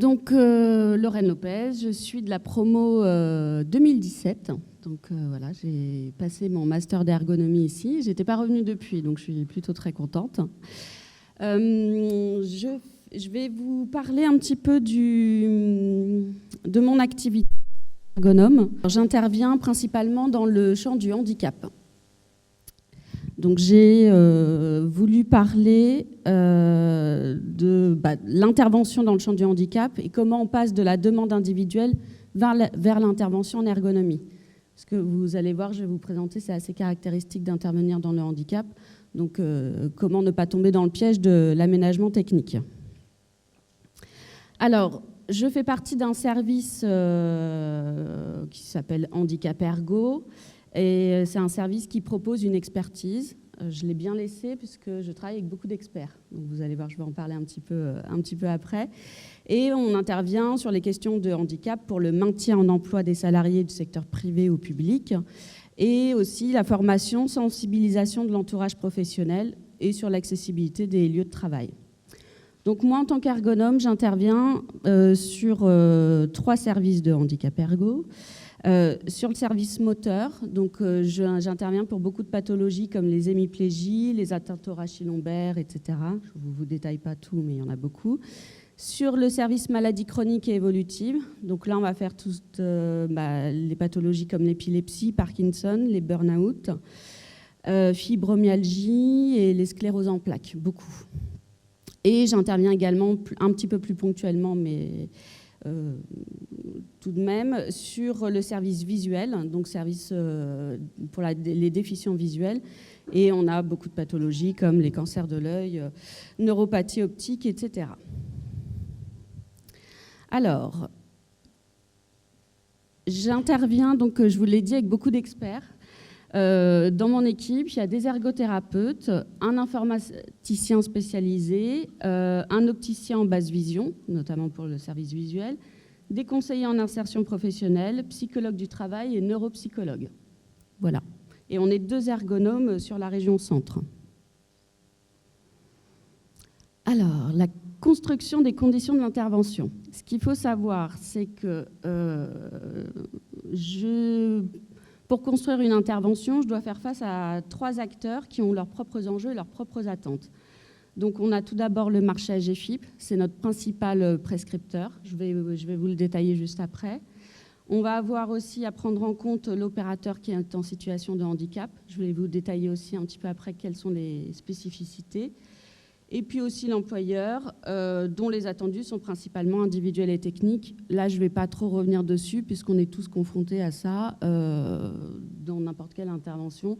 Donc, Lorraine Lopez, je suis de la promo 2017. Donc voilà, j'ai passé mon master d'ergonomie ici. Je n'étais pas revenue depuis, donc je suis plutôt très contente. Je vais vous parler un petit peu de mon activité ergonome. J'interviens principalement dans le champ du handicap. Donc j'ai voulu parler de l'intervention dans le champ du handicap et comment on passe de la demande individuelle vers l'intervention en ergonomie. Ce que vous allez voir, je vais vous présenter, c'est assez caractéristique d'intervenir dans le handicap. Donc comment ne pas tomber dans le piège de l'aménagement technique. Alors, je fais partie d'un service qui s'appelle Handicap Ergo. Et c'est un service qui propose une expertise. Je l'ai bien laissé puisque je travaille avec beaucoup d'experts. Donc vous allez voir, je vais en parler un petit peu après. Et on intervient sur les questions de handicap pour le maintien en emploi des salariés du secteur privé ou public et aussi la formation, sensibilisation de l'entourage professionnel et sur l'accessibilité des lieux de travail. Donc moi, en tant qu'ergonome, j'interviens sur 3 services de handicap ergo. Sur le service moteur, donc j'interviens pour beaucoup de pathologies comme les hémiplégies, les atteintes thoraciques-lombaires, etc. Je ne vous détaille pas tout, mais il y en a beaucoup. Sur le service maladies chroniques et évolutives, donc là on va faire toutes les pathologies comme l'épilepsie, Parkinson, les burn-out, fibromyalgie et les scléroses en plaques, beaucoup. Et j'interviens également un petit peu plus ponctuellement, mais tout de même, sur le service visuel, donc service pour les déficients visuels. Et on a beaucoup de pathologies comme les cancers de l'œil, neuropathie optique, etc. Alors, j'interviens, donc je vous l'ai dit, avec beaucoup d'experts. Dans mon équipe, il y a des ergothérapeutes, un informaticien spécialisé, un opticien en basse vision, notamment pour le service visuel, des conseillers en insertion professionnelle, psychologues du travail et neuropsychologues. Voilà. Et on est 2 ergonomes sur la région centre. Alors, la construction des conditions de l'intervention. Ce qu'il faut savoir, c'est que pour construire une intervention, je dois faire face à 3 acteurs qui ont leurs propres enjeux et leurs propres attentes. Donc on a tout d'abord le marché AGFIP, c'est notre principal prescripteur, je vais vous le détailler juste après. On va avoir aussi à prendre en compte l'opérateur qui est en situation de handicap, je vais vous détailler aussi un petit peu après quelles sont les spécificités. Et puis aussi l'employeur, dont les attendus sont principalement individuels et techniques. Là, je ne vais pas trop revenir dessus, puisqu'on est tous confrontés à ça dans n'importe quelle intervention.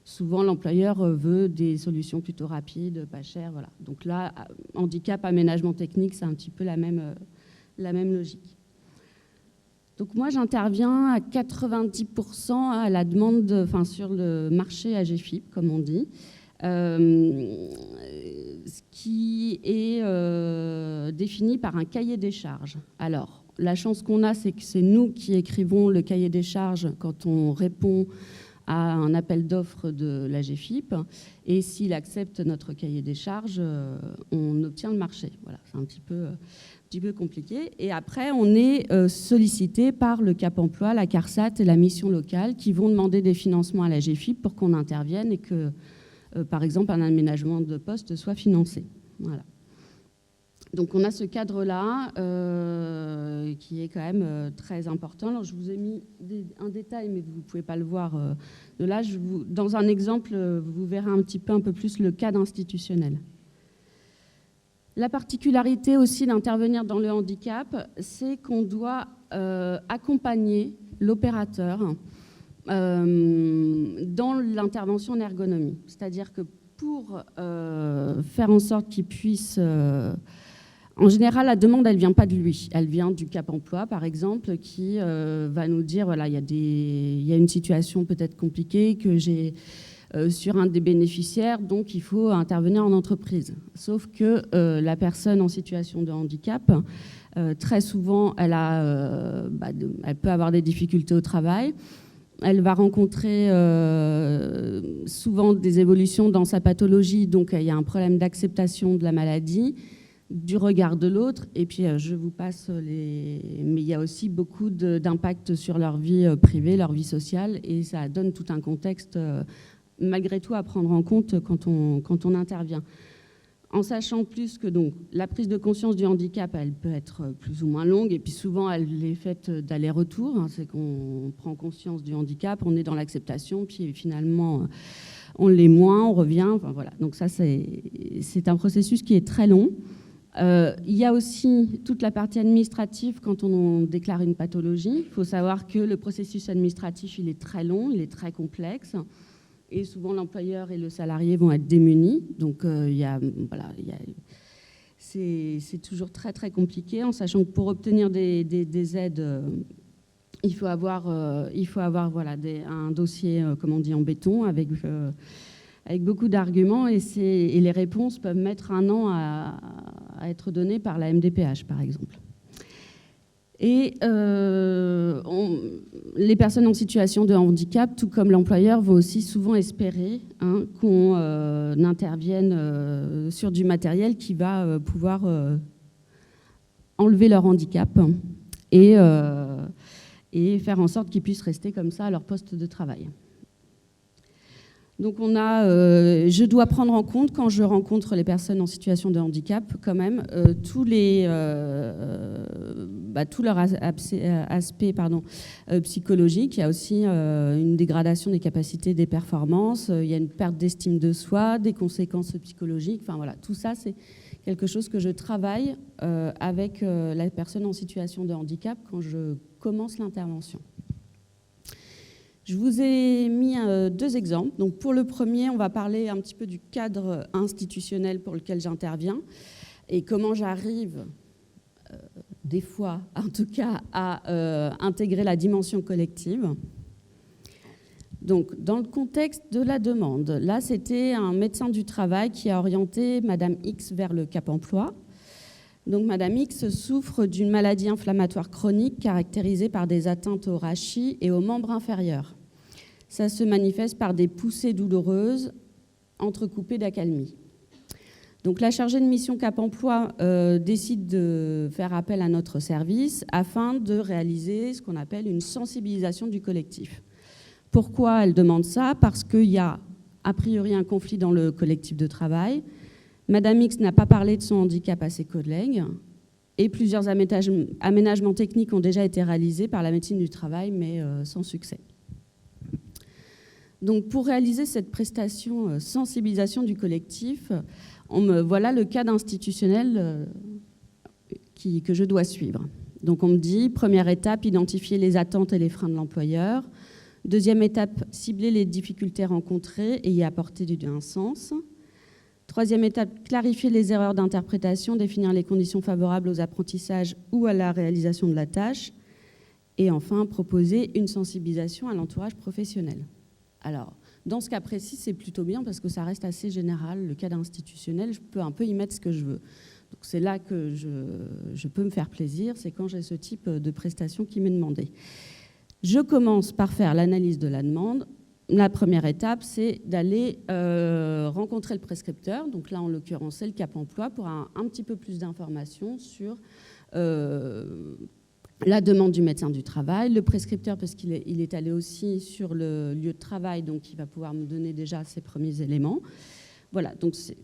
Souvent, l'employeur veut des solutions plutôt rapides, pas chères. Voilà. Donc là, handicap, aménagement technique, c'est un petit peu la même logique. Donc moi, j'interviens à 90% à la demande, sur le marché AGFIP, comme on dit. Ce qui est défini par un cahier des charges. Alors, la chance qu'on a, c'est que c'est nous qui écrivons le cahier des charges quand on répond à un appel d'offres de l'AGFIP. Et s'il accepte notre cahier des charges, on obtient le marché. Voilà, c'est un petit peu compliqué. Et après, on est sollicité par le Cap Emploi, la CARSAT et la mission locale qui vont demander des financements à l'AGFIP pour qu'on intervienne et que par exemple, un aménagement de poste soit financé. Voilà. Donc, on a ce cadre-là qui est quand même très important. Alors, je vous ai mis un détail, mais vous ne pouvez pas le voir de là. Dans un exemple, vous verrez un peu plus le cadre institutionnel. La particularité aussi d'intervenir dans le handicap, c'est qu'on doit accompagner l'opérateur dans l'intervention en ergonomie. C'est-à-dire que pour faire en sorte qu'il puisse... en général, la demande, elle ne vient pas de lui. Elle vient du Cap Emploi, par exemple, qui va nous dire, voilà, il y a une situation peut-être compliquée que j'ai sur un des bénéficiaires, donc il faut intervenir en entreprise. Sauf que la personne en situation de handicap, très souvent, elle peut avoir des difficultés au travail. Elle va rencontrer souvent des évolutions dans sa pathologie, donc il y a un problème d'acceptation de la maladie. du regard de l'autre, et puis je vous passe mais il y a aussi beaucoup d'impact sur leur vie privée, leur vie sociale, et ça donne tout un contexte malgré tout à prendre en compte quand on intervient. En sachant plus que donc, la prise de conscience du handicap, elle peut être plus ou moins longue, et puis souvent elle est faite d'aller-retour, hein, c'est qu'on prend conscience du handicap, on est dans l'acceptation, puis finalement on l'est moins, on revient, enfin, voilà. Donc ça c'est un processus qui est très long. Il y a aussi toute la partie administrative quand on déclare une pathologie. Il faut savoir que le processus administratif, il est très long, il est très complexe. Et souvent, l'employeur et le salarié vont être démunis. Donc, c'est toujours très, très compliqué, en sachant que pour obtenir des aides, il faut avoir un dossier, comme on dit, en béton, avec beaucoup d'arguments. Et les réponses peuvent mettre 1 an à être données par la MDPH, par exemple. Et les personnes en situation de handicap, tout comme l'employeur, vont aussi souvent espérer qu'on intervienne sur du matériel qui va pouvoir enlever leur handicap et faire en sorte qu'ils puissent rester comme ça à leur poste de travail. Donc je dois prendre en compte, quand je rencontre les personnes en situation de handicap, quand même, tout leur aspect psychologique. Il y a aussi une dégradation des capacités, des performances, il y a une perte d'estime de soi, des conséquences psychologiques. Enfin voilà, tout ça, c'est quelque chose que je travaille avec la personne en situation de handicap quand je commence l'intervention. Je vous ai mis 2 exemples. Donc pour le premier, on va parler un petit peu du cadre institutionnel pour lequel j'interviens et comment j'arrive, des fois en tout cas, à intégrer la dimension collective. Donc dans le contexte de la demande, là c'était un médecin du travail qui a orienté Madame X vers le Cap Emploi. Donc Madame X souffre d'une maladie inflammatoire chronique caractérisée par des atteintes au rachis et aux membres inférieurs. Ça se manifeste par des poussées douloureuses entrecoupées d'accalmie. Donc la chargée de mission Cap Emploi décide de faire appel à notre service afin de réaliser ce qu'on appelle une sensibilisation du collectif. Pourquoi elle demande ça? Parce qu'il y a a priori un conflit dans le collectif de travail. Madame X n'a pas parlé de son handicap à ses collègues et plusieurs aménagements techniques ont déjà été réalisés par la médecine du travail, mais sans succès. Donc pour réaliser cette prestation sensibilisation du collectif, voilà le cadre institutionnel que je dois suivre. Donc on me dit, première étape, identifier les attentes et les freins de l'employeur. Deuxième étape, cibler les difficultés rencontrées et y apporter un sens. Troisième étape, clarifier les erreurs d'interprétation, définir les conditions favorables aux apprentissages ou à la réalisation de la tâche. Et enfin, proposer une sensibilisation à l'entourage professionnel. Alors, dans ce cas précis, c'est plutôt bien parce que ça reste assez général, le cadre institutionnel, je peux un peu y mettre ce que je veux. Donc c'est là que je peux me faire plaisir, c'est quand j'ai ce type de prestation qui m'est demandé. Je commence par faire l'analyse de la demande. La première étape, c'est d'aller rencontrer le prescripteur. Donc là, en l'occurrence, c'est le Cap Emploi pour un petit peu plus d'informations sur la demande du médecin du travail, le prescripteur, parce qu'il est allé aussi sur le lieu de travail, donc il va pouvoir me donner déjà ses premiers éléments. Voilà, donc c'est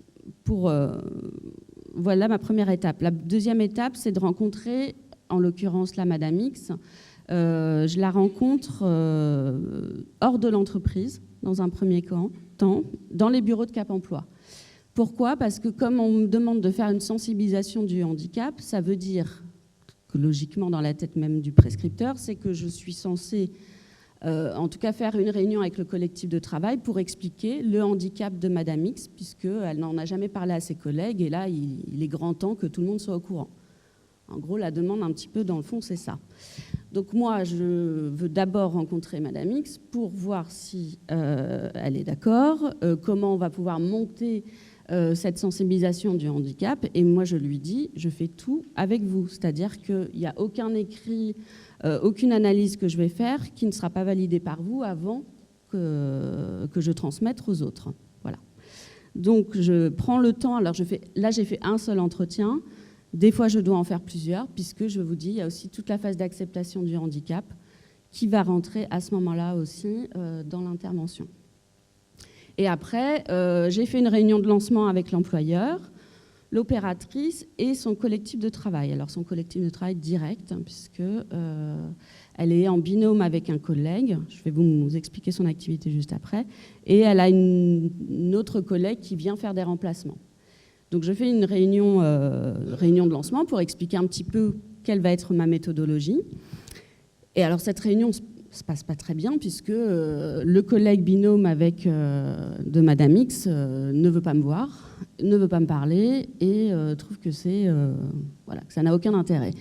voilà ma première étape. La deuxième étape, c'est de rencontrer, en l'occurrence la Madame X. Je la rencontre hors de l'entreprise, dans un premier temps, dans les bureaux de Cap Emploi. Pourquoi? Parce que comme on me demande de faire une sensibilisation du handicap, ça veut dire que logiquement, dans la tête même du prescripteur, c'est que je suis censée, en tout cas, faire une réunion avec le collectif de travail pour expliquer le handicap de Madame X, puisqu'elle n'en a jamais parlé à ses collègues, et là, il est grand temps que tout le monde soit au courant. En gros, la demande, un petit peu, dans le fond, c'est ça. Donc moi, je veux d'abord rencontrer Madame X pour voir si elle est d'accord, comment on va pouvoir monter cette sensibilisation du handicap. Et moi, je lui dis, je fais tout avec vous. C'est-à-dire qu'il n'y a aucun écrit, aucune analyse que je vais faire qui ne sera pas validée par vous avant que je transmette aux autres. Voilà. Donc, je prends le temps. Alors, là, j'ai fait un seul entretien. Des fois, je dois en faire plusieurs, puisque je vous dis, il y a aussi toute la phase d'acceptation du handicap qui va rentrer à ce moment-là aussi dans l'intervention. Et après, j'ai fait une réunion de lancement avec l'employeur, l'opératrice et son collectif de travail. Alors, son collectif de travail direct, puisque elle est en binôme avec un collègue. Je vais vous expliquer son activité juste après. Et elle a une autre collègue qui vient faire des remplacements. Donc, je fais une réunion de lancement pour expliquer un petit peu quelle va être ma méthodologie. Et alors, cette réunion se passe pas très bien, puisque le collègue binôme de Madame X ne veut pas me voir, ne veut pas me parler, et trouve que voilà, que ça n'a aucun intérêt.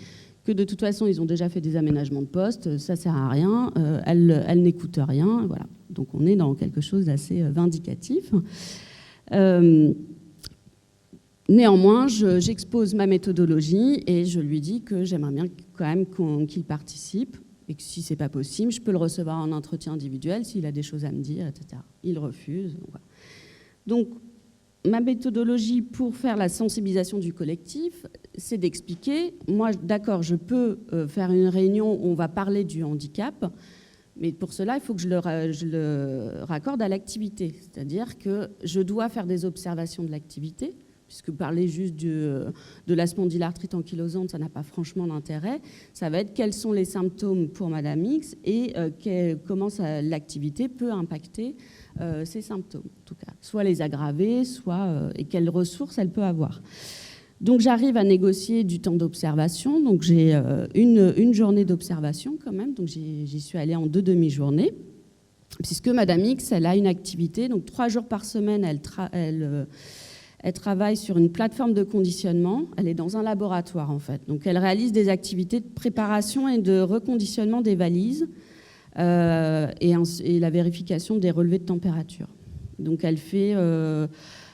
Que de toute façon, ils ont déjà fait des aménagements de poste, ça sert à rien, elle n'écoute rien, voilà. Donc, on est dans quelque chose d'assez vindicatif. Néanmoins, j'expose ma méthodologie et je lui dis que j'aimerais bien quand même qu'il participe et que si ce n'est pas possible, je peux le recevoir en entretien individuel s'il a des choses à me dire, etc. Il refuse. Voilà. Donc, ma méthodologie pour faire la sensibilisation du collectif, c'est d'expliquer, moi, d'accord, je peux faire une réunion où on va parler du handicap, mais pour cela, il faut que je le raccorde à l'activité. C'est-à-dire que je dois faire des observations de l'activité, puisque parler juste de la spondylarthrite ankylosante, ça n'a pas franchement d'intérêt. Ça va être quels sont les symptômes pour Madame X et comment l'activité peut impacter ces symptômes, en tout cas. Soit les aggraver, soit et quelles ressources elle peut avoir. Donc j'arrive à négocier du temps d'observation. Donc j'ai une journée d'observation quand même. Donc j'y suis allée en 2 demi-journées, puisque Madame X, elle a une activité. Donc 3 jours par semaine, elle travaille sur une plateforme de conditionnement. Elle est dans un laboratoire, en fait. Donc, elle réalise des activités de préparation et de reconditionnement des valises et la vérification des relevés de température. Donc, elle fait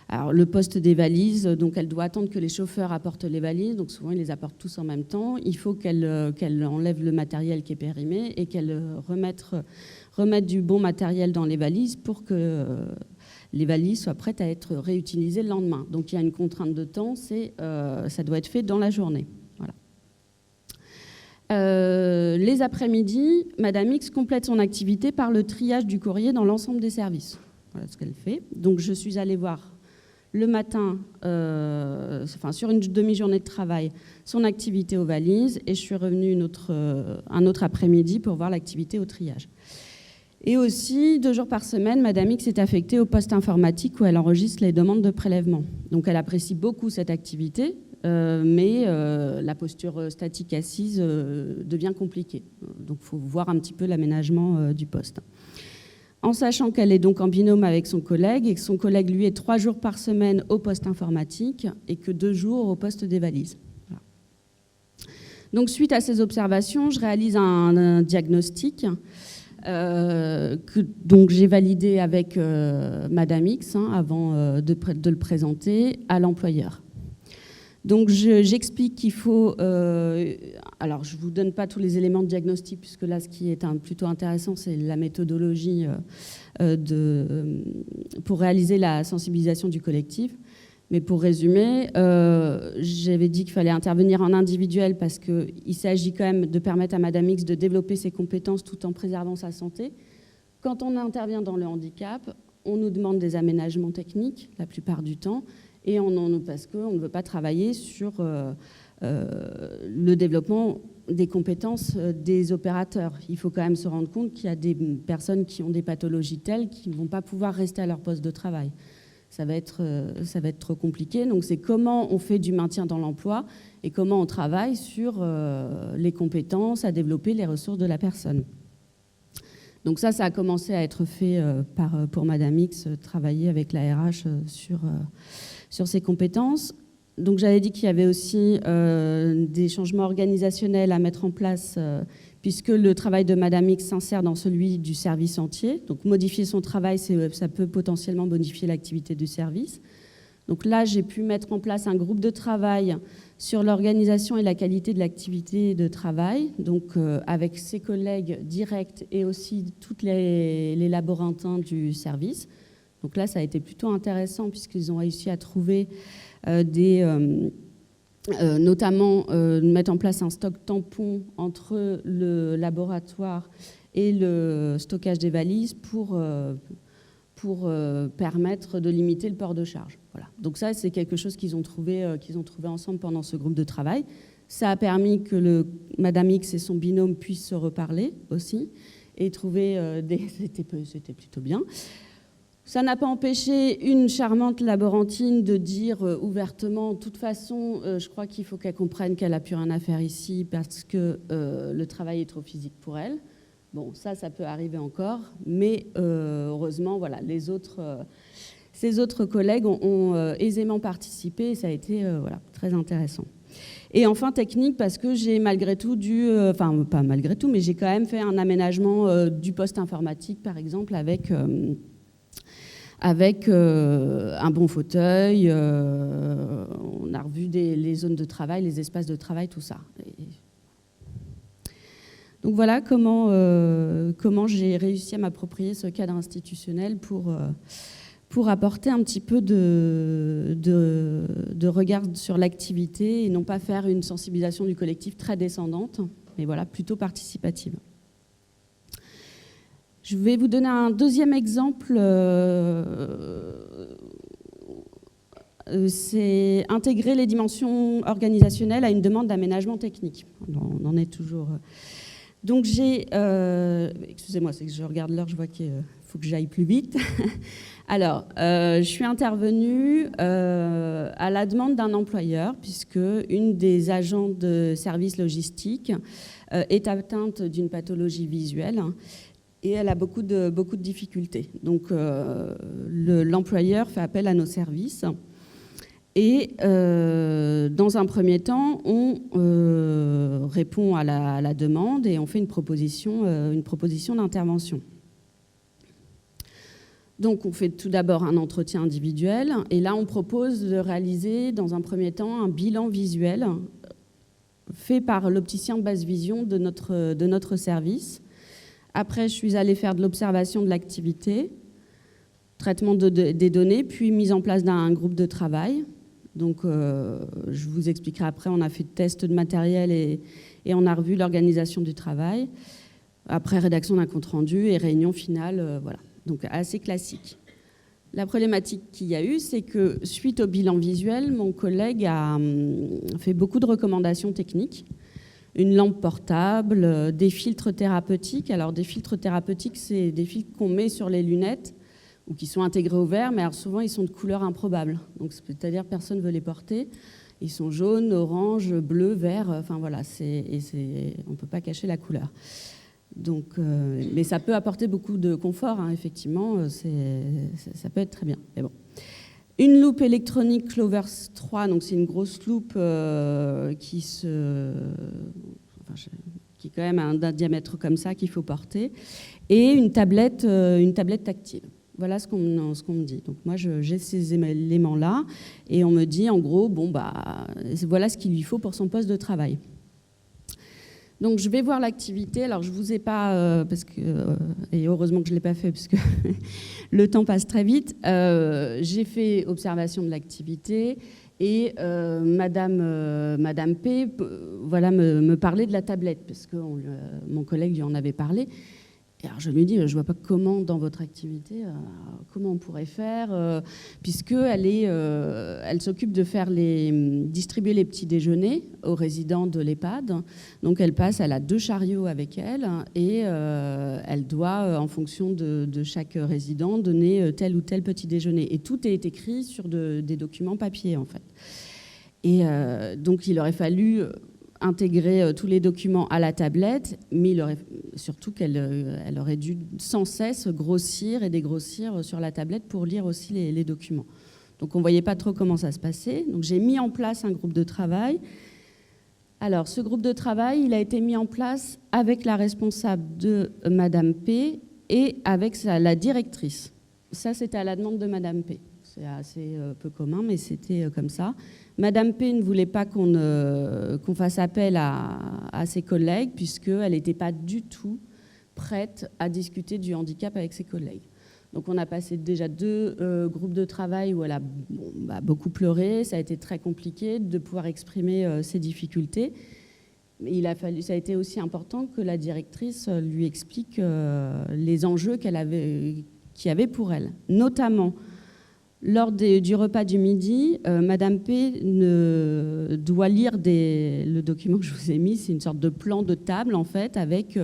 alors, le poste des valises. Donc, elle doit attendre que les chauffeurs apportent les valises. Donc, souvent, ils les apportent tous en même temps. Il faut qu'elle enlève le matériel qui est périmé et qu'elle remette du bon matériel dans les valises pour que les valises soient prêtes à être réutilisées le lendemain. Donc il y a une contrainte de temps, ça doit être fait dans la journée. Voilà. Les après-midi, Madame X complète son activité par le triage du courrier dans l'ensemble des services. Voilà ce qu'elle fait. Donc je suis allée voir le matin, sur une demi-journée de travail, son activité aux valises, et je suis revenue un autre après-midi pour voir l'activité au triage. Et aussi, 2 jours par semaine, Madame X est affectée au poste informatique où elle enregistre les demandes de prélèvement. Donc elle apprécie beaucoup cette activité, mais la posture statique assise devient compliquée. Donc il faut voir un petit peu l'aménagement du poste. En sachant qu'elle est donc en binôme avec son collègue et que son collègue, lui, est 3 jours par semaine au poste informatique et que 2 jours au poste des valises. Voilà. Donc suite à ces observations, je réalise un diagnostic donc j'ai validé avec Madame X avant de le présenter à l'employeur. Donc j'explique qu'il faut... alors je ne vous donne pas tous les éléments de diagnostic, puisque là ce qui est plutôt intéressant, c'est la méthodologie pour réaliser la sensibilisation du collectif. Mais pour résumer, j'avais dit qu'il fallait intervenir en individuel parce qu'il s'agit quand même de permettre à Madame X de développer ses compétences tout en préservant sa santé. Quand on intervient dans le handicap, on nous demande des aménagements techniques la plupart du temps et parce qu'on ne veut pas travailler sur le développement des compétences des opérateurs. Il faut quand même se rendre compte qu'il y a des personnes qui ont des pathologies telles qu'ils ne vont pas pouvoir rester à leur poste de travail. Ça va être trop compliqué. Donc, c'est comment on fait du maintien dans l'emploi et comment on travaille sur les compétences à développer, les ressources de la personne. Donc ça a commencé à être fait pour Madame X, travailler avec la RH sur ses compétences. Donc, j'avais dit qu'il y avait aussi des changements organisationnels à mettre en place puisque le travail de Madame X s'insère dans celui du service entier. Donc modifier son travail, ça peut potentiellement modifier l'activité du service. Donc là, j'ai pu mettre en place un groupe de travail sur l'organisation et la qualité de l'activité de travail, donc avec ses collègues directs et aussi toutes les laborantins du service. Donc là, ça a été plutôt intéressant puisqu'ils ont réussi à trouver notamment mettre en place un stock tampon entre le laboratoire et le stockage des valises pour permettre de limiter le port de charge. Voilà. Donc ça, c'est quelque chose qu'ils ont trouvé ensemble pendant ce groupe de travail. Ça a permis que Madame X et son binôme puissent se reparler aussi et trouver C'était plutôt bien. Ça n'a pas empêché une charmante laborantine de dire ouvertement, de toute façon, je crois qu'il faut qu'elle comprenne qu'elle n'a plus rien à faire ici parce que le travail est trop physique pour elle. Bon, ça peut arriver encore, mais heureusement, voilà, ses autres collègues ont aisément participé et ça a été voilà, très intéressant. Et enfin, technique, parce que j'ai malgré tout enfin, pas malgré tout, mais j'ai quand même fait un aménagement du poste informatique, par exemple, avec un bon fauteuil, on a revu les zones de travail, les espaces de travail, tout ça. Donc voilà comment j'ai réussi à m'approprier ce cadre institutionnel pour apporter un petit peu de regard sur l'activité et non pas faire une sensibilisation du collectif très descendante, mais voilà, plutôt participative. Je vais vous donner un deuxième exemple. C'est intégrer les dimensions organisationnelles à une demande d'aménagement technique. On en est toujours... Donc excusez-moi, c'est que je regarde l'heure, je vois qu'il faut que j'aille plus vite. Alors, je suis intervenue à la demande d'un employeur, puisque une des agents de services logistiques est atteinte d'une pathologie visuelle et elle a beaucoup de difficultés. Donc, l'employeur fait appel à nos services. Et dans un premier temps, on répond à la demande et on fait une proposition d'intervention. Donc on fait tout d'abord un entretien individuel et là on propose de réaliser dans un premier temps un bilan visuel fait par l'opticien basse vision de notre service. Après, je suis allée faire de l'observation de l'activité, traitement des données, puis mise en place d'un groupe de travail. Donc, je vous expliquerai après, on a fait test de matériel et on a revu l'organisation du travail. Après, rédaction d'un compte-rendu et réunion finale, voilà. Donc, assez classique. La problématique qu'il y a eu, c'est que suite au bilan visuel, mon collègue a fait beaucoup de recommandations techniques. Une lampe portable, des filtres thérapeutiques. Alors, des filtres thérapeutiques, c'est des filtres qu'on met sur les lunettes ou qui sont intégrés au verre, mais alors souvent ils sont de couleur improbable. Donc c'est-à-dire que personne ne veut les porter. Ils sont jaunes, orange, bleu, vert. Enfin voilà, on ne peut pas cacher la couleur. Donc, mais ça peut apporter beaucoup de confort, hein, effectivement. Ça peut être très bien. Mais bon. Une loupe électronique Clovers 3, donc c'est une grosse loupe qui est quand même d'un diamètre comme ça qu'il faut porter, et une tablette tactile. Voilà ce qu'on me dit. Donc moi, j'ai ces éléments-là et on me dit, en gros, voilà ce qu'il lui faut pour son poste de travail. Donc je vais voir l'activité. Alors je ne vous ai pas, et heureusement que je ne l'ai pas fait, parce que le temps passe très vite. J'ai fait observation de l'activité et Madame P me parlait de la tablette, parce que mon collègue lui en avait parlé. Alors je lui dis, je ne vois pas comment dans votre activité, comment on pourrait faire, puisqu'elle s'occupe de distribuer les petits déjeuners aux résidents de l'EHPAD. Donc elle a 2 chariots avec elle et elle doit, en fonction de chaque résident, donner tel ou tel petit déjeuner. Et tout est écrit sur des documents papier, en fait. Et donc il aurait fallu intégrer tous les documents à la tablette, mais surtout qu'elle aurait dû sans cesse grossir et dégrossir sur la tablette pour lire aussi les documents. Donc on ne voyait pas trop comment ça se passait. Donc j'ai mis en place un groupe de travail. Alors ce groupe de travail, il a été mis en place avec la responsable de Madame P et avec la directrice. Ça, c'était à la demande de Madame P. C'est assez peu commun, mais c'était comme ça. Madame P ne voulait pas qu'on fasse appel à ses collègues, puisqu'elle n'était pas du tout prête à discuter du handicap avec ses collègues. Donc on a passé déjà 2 groupes de travail où elle a beaucoup pleuré, ça a été très compliqué de pouvoir exprimer ses difficultés. Mais ça a été aussi important que la directrice lui explique les enjeux qu'il y avait pour elle. Notamment, lors du repas du midi, Madame P doit lire le document que je vous ai mis, c'est une sorte de plan de table en fait, avec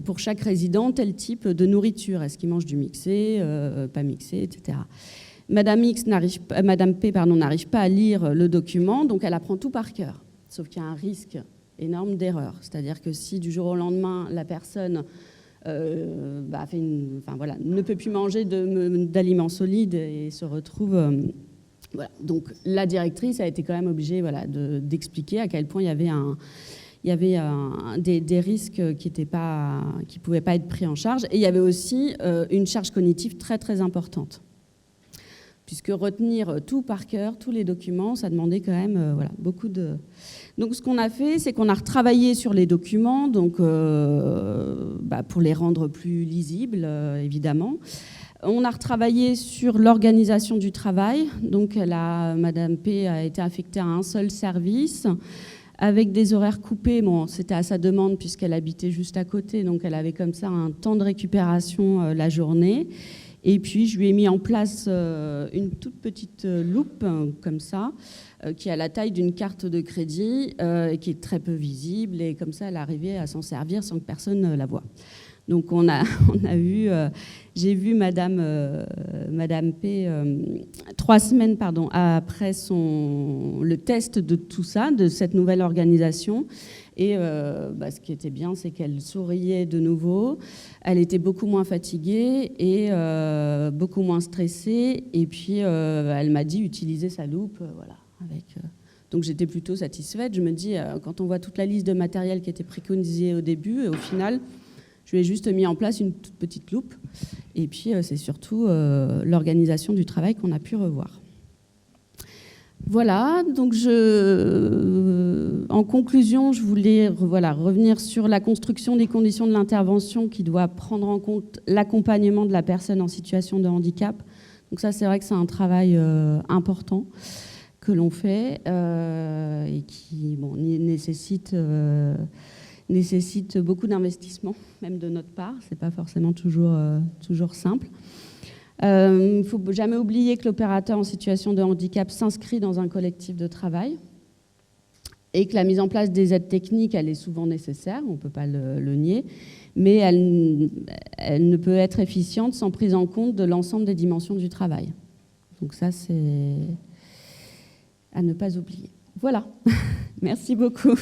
pour chaque résident tel type de nourriture. Est-ce qu'il mange du mixé, pas mixé, etc. Madame P n'arrive pas à lire le document, donc elle apprend tout par cœur. Sauf qu'il y a un risque énorme d'erreur. C'est-à-dire que si du jour au lendemain, la personne ne peut plus manger d'aliments solides et se retrouve... voilà. Donc la directrice a été quand même obligée d'expliquer à quel point il y avait des risques qui ne pouvaient pas être pris en charge. Et il y avait aussi une charge cognitive très très importante. Puisque retenir tout par cœur, tous les documents, ça demandait quand même beaucoup de... Donc ce qu'on a fait, c'est qu'on a retravaillé sur les documents, donc, pour les rendre plus lisibles, évidemment. On a retravaillé sur l'organisation du travail. Donc Madame P a été affectée à un seul service, avec des horaires coupés. Bon, c'était à sa demande puisqu'elle habitait juste à côté, donc elle avait comme ça un temps de récupération la journée. Et puis, je lui ai mis en place une toute petite loupe, comme ça, qui a la taille d'une carte de crédit, qui est très peu visible. Et comme ça, elle arrivait à s'en servir sans que personne la voie. Donc, j'ai vu Madame P 3 semaines après le test de tout ça, de cette nouvelle organisation. Et ce qui était bien, c'est qu'elle souriait de nouveau, elle était beaucoup moins fatiguée et beaucoup moins stressée. Et puis, elle m'a dit utiliser sa loupe. Donc, j'étais plutôt satisfaite. Je me dis, quand on voit toute la liste de matériel qui était préconisée au début, au final, je lui ai juste mis en place une toute petite loupe. Et puis, c'est surtout l'organisation du travail qu'on a pu revoir. Voilà, donc en conclusion, je voulais revenir sur la construction des conditions de l'intervention qui doit prendre en compte l'accompagnement de la personne en situation de handicap. Donc ça, c'est vrai que c'est un travail important que l'on fait et qui nécessite beaucoup d'investissement, même de notre part. C'est pas forcément toujours simple. Il ne faut jamais oublier que l'opérateur en situation de handicap s'inscrit dans un collectif de travail et que la mise en place des aides techniques, elle est souvent nécessaire, on ne peut pas le nier, mais elle ne peut être efficiente sans prise en compte de l'ensemble des dimensions du travail. Donc ça, c'est à ne pas oublier. Voilà, merci beaucoup.